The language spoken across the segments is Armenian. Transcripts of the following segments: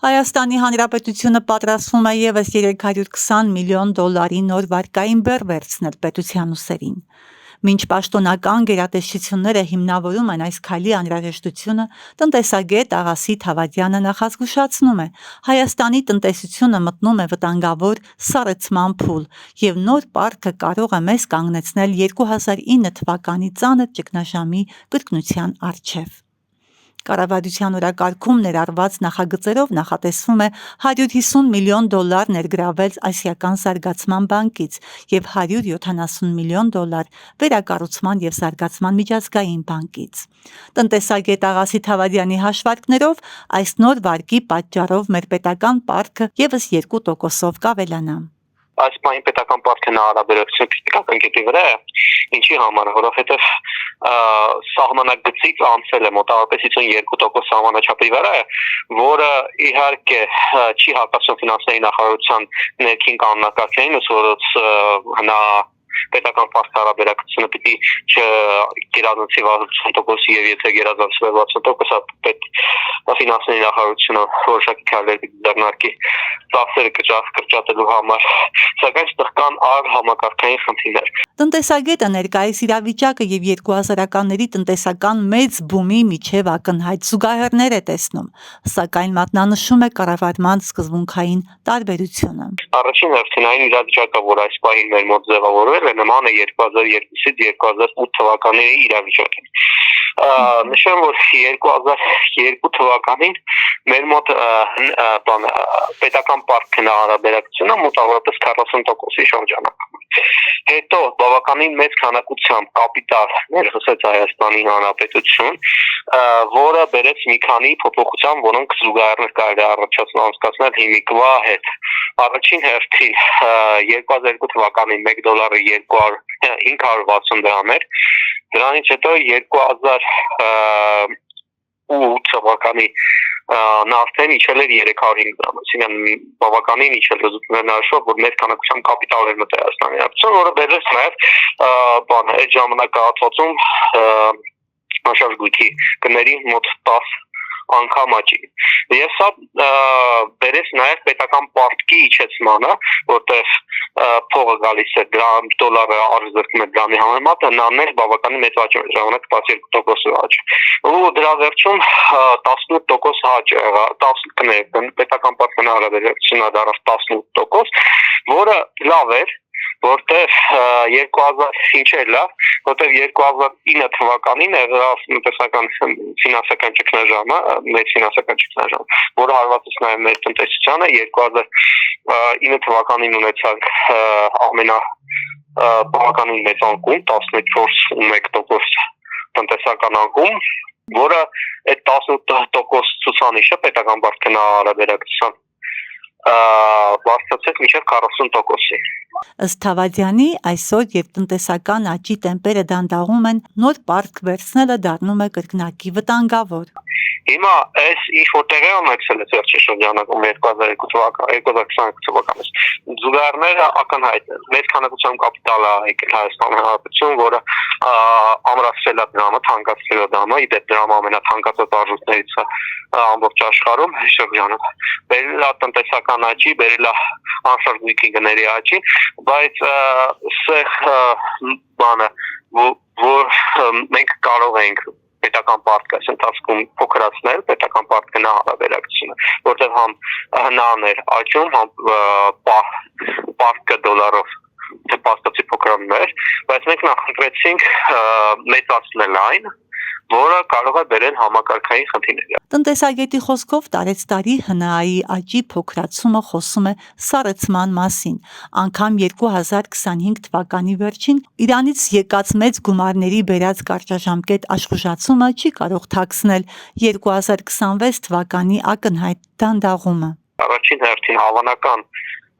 Հայաստանի Հանրապետությունը պատրաստվում է ևս 320 միլիոն դոլարի նոր վարկային բեռ վերցնել պետության ուսերին։ Մինչ պաշտոնական գերատեսչությունները հիմնավորում են այս քայլի անհրաժեշտությունը, տնտեսագետ Աղասիթ Հավադյանը նախազգուշացնում է, Հայաստանի տնտեսությունը մտնում է վտանգավոր սառեցման փուլ, և նոր պարտքը կարող է մեզ կանգնեցնել 2009 թվականի ծանր ճգնաժամի կրկնության առջև։ Կառավարության օրակարգում ներառված նախագծերով նախատեսվում է 150 միլիոն դոլար ներգրավել Ասիական զարգացման բանկից և 170 միլիոն դոլար վերակառուցման և զարգացման միջազգային բանկից։ Տնտեսագետ Աղասիթ Հավադյանի հաշվարկներով այս նոր վարկի պատճառով մեր պետական պարտքը ևս 2%-ով կավելանա։ Այս պահին պետական պարտքը հարաբերակցություն քրիտիկական կետի վրա է, ինչի համար, որովհետև սահմանագծից անցել է մոտավորապես 52% սահմանաչափի վրա է, որը իհարկե չի հակասում ֆինանսների նախարարության ներքին կանոնակարգերին, որոնց հնա պետական պարտքի հարաբերակցությունը պիտի չգերազանցի 60% եւ եթե գերազանցվի 60%, ֆինանսների նախարարությունը որոշակի քայլեր ձեռնարկի ծախսերը կրճատելու համար, սակայն այստեղ կան այլ համակարգային խնդիրներ։ Տնտեսագետը ներկայիս իրավիճակը եւ 2000-ականների տնտեսական մեծ բումի միջև ակնհայտ զուգահեռներ է տեսնում, սակայն մատնանշում է կառավարման սկզբունքային տարբերությունը։ Առաջին հերթին այն իրավիճակը, որ այս պահին մեր մոտ ձևավորվել է, նման է 2002-ից 2008 թվականների իրավիճակին։ Նշեմ, որ 2002 թվականին մեր մոտ պետական պարտքի հարաբերակցությունը մոտավորապես 40%-ի շրջանակում։ Հետո բավականին մեծ քանակությամբ կապիտալ ներխսեց Հայաստանի Հանրապետություն, որը բերեց մի քանի փոփոխության, որոնք զուգահեռ կարելի է անցկացնել հիմիկվա հետ։ Առաջին հերթին 2002 թվականին 1 դոլարը 560 դրամ էր, դրանից հետո 2008 թվականի նա արդեն իջել էր 305 դրամ, այսինքն բավականին իջել է նշելով, որ մեր քանակությամբ կապիտալ էր մտել Հայաստանի Հանրապետություն, որը բերեց նաև այդ ժամանակահատվածում անշարժ գների մոտ 10 անգամ աճի։ Եվ սա բերեց նաև պետական պարտքի իջեցմանը, որտեղ փողը գալիս է դոլարը արժեզրկում է դրամի համեմատ, նրան բավականին մեծ աճ էր ժամանակ 12% աճ։ Ու դրա վերջում 18% աճ եղավ, պետական պարտքի հարաբերակցությունը դառավ 18%, որը լավ էր, որտեղ 2009 թվականին եղավ ֆինանսական ճգնաժամը, մեծ ֆինանսական ճգնաժամ, որը հարվածեց նաև մեր տնտեսությանը, 2009 թվականին ունեցանք բավականին մեծ անկում, 14.1% տնտեսական անկում, որը այդ 18% ցուցանիշը պետական պարտքի հարաբերակցության բարձրացեց մինչև 40%-ի։ Ըստ Հավադյանի, այսօր երբ տնտեսական աճի տեմպերը դանդաղում են, նոր պարտք վերցնելը դառնում է կրկնակի վտանգավոր։ Հիմա այս ինչ որ տեղի ունեցել է վերջին շրջանակում 2022 թվականից, զուգահեռները ակնհայտ են։ Մեծ քանակությամբ կապիտալ է եկել Հայաստանի Հանրապետություն, որը ամրացրել է դրամը, թանկացրել է դրամը, իդեպ դրամը ամենաթանկացած արժույթներից է ամբողջ աշխարհում շրջանում։ Բերել է տնտեսական աճի, բերել է անշարժ գների աճի, բայց սեղ բանը, որ մենք կարող ենք պետական պարտքը ընթացքում փոքրացնել, պետական պարտքի հարաբերակցությունը, որտեղ համ հնան էր աճում, համ պարտքը դոլարով փաստացի փոքրանում էր, բայց մենք նախընտրեցինք մեծացնել այն, որը կարող է բերել համակարգային խնդիրներ։ Տնտեսագետի խոսքով տարեցտարի ՀՆԱ-ի աճի փոքրացումը խոսում է սառեցման մասին, անգամ 2025 թվականի վերջին Իրանից եկած մեծ գումարների բերած կարճաժամկետ աշխուժացումը չի կարող թաքցնել 2026 թվականի ակնհայտ դանդաղումը։ Առաջին հերթին հավանական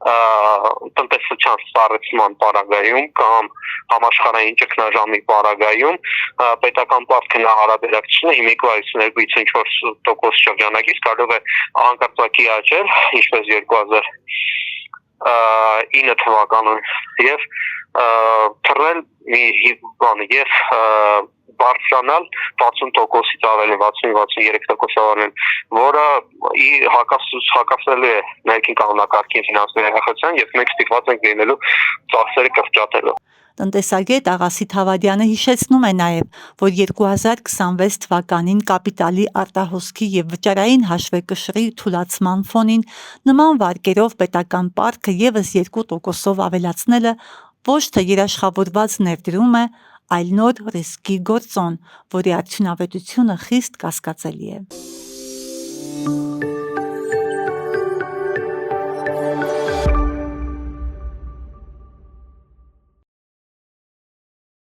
տնտեսության սառեցման պարագայում կամ համաշխարհային ճգնաժամի պարագայում պետական պարտքի հարաբերակցությունը հիմիկվա 52-54% շրջանակից կարող է անկարծակի աճել, ինչպես 2009 թվականին, եւ թռնել մի բանը եւ բարձրանալ 60%-ից ավելի 60-63% ավելին, որը հակասելու է ներքին կանոնակարգին ֆինանսների հաղթության եւ մենք ստիպված ենք լինելու ծախսերը կրճատելու։ Տնտեսագետ Աղասիթ Հավադյանը հիշեցնում է նաև, որ 2026 թվականին կապիտալի արտահոսքի եւ վճարային հաշվեկշռի թուլացման ֆոնին նման վարկերով պետական պարտքը եւս 2%-ով ավելացնելը ոչ թե երաշխավորված ներդրում է, այլ նոր ռիսկի գործոն, որի արդյունավետությունը խիստ կասկածելի է։